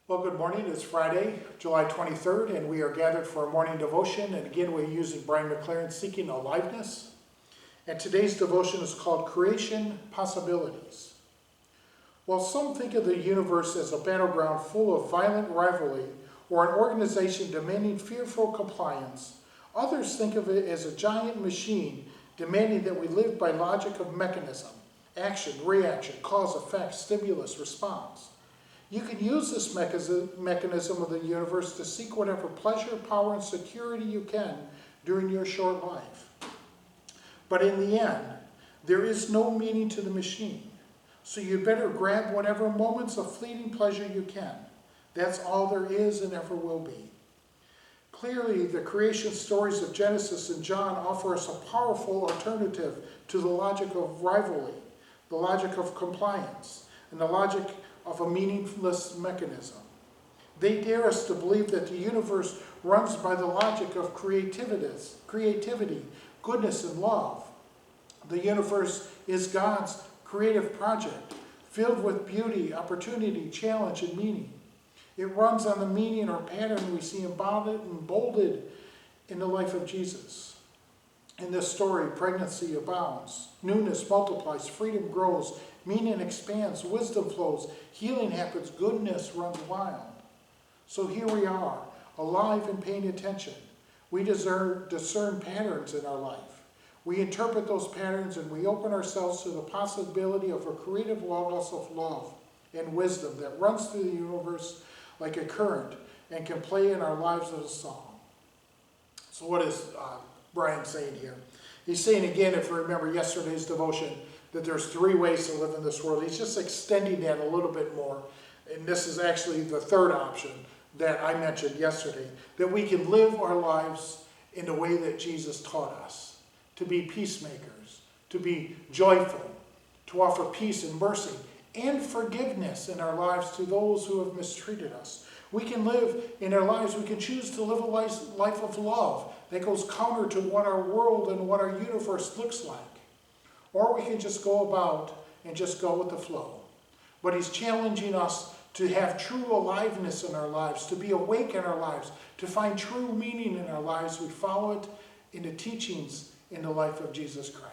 Well, good morning. It's Friday, July 23rd, and we are gathered for a morning devotion. And again, we're using Brian McLaren, Seeking Aliveness. And today's devotion is called Creation Possibilities. While some think of the universe as a battleground full of violent rivalry or an organization demanding fearful compliance, others think of it as a giant machine demanding that we live by logic of mechanism, action, reaction, cause, effect, stimulus, response. You can use this mechanism of the universe to seek whatever pleasure, power, and security you can during your short life. But in the end, there is no meaning to the machine. So you better grab whatever moments of fleeting pleasure you can. That's all there is and ever will be. Clearly, the creation stories of Genesis and John offer us a powerful alternative to the logic of rivalry, the logic of compliance, and the logic of a meaningless mechanism. They dare us to believe that the universe runs by the logic of creativity, goodness, and love. The universe is God's creative project, filled with beauty, opportunity, challenge, and meaning. It runs on the meaning or pattern we see embodied and bolded in the life of Jesus. In this story, pregnancy abounds, newness multiplies, freedom grows, meaning expands, wisdom flows, healing happens, goodness runs wild. So here we are, alive and paying attention. We discern patterns in our life. We interpret those patterns and we open ourselves to the possibility of a creative logos of love and wisdom that runs through the universe like a current and can play in our lives as a song. So what is Brian saying here? He's saying again, if you remember yesterday's devotion, that there's three ways to live in this world. He's just extending that a little bit more. And this is actually the third option that I mentioned yesterday, that we can live our lives in the way that Jesus taught us, to be peacemakers, to be joyful, to offer peace and mercy and forgiveness in our lives to those who have mistreated us. We can live in our lives, we can choose to live a life of love that goes counter to what our world and what our universe looks like. Or we can just go about and just go with the flow. But he's challenging us to have true aliveness in our lives, to be awake in our lives, to find true meaning in our lives. We follow it in the teachings in the life of Jesus Christ.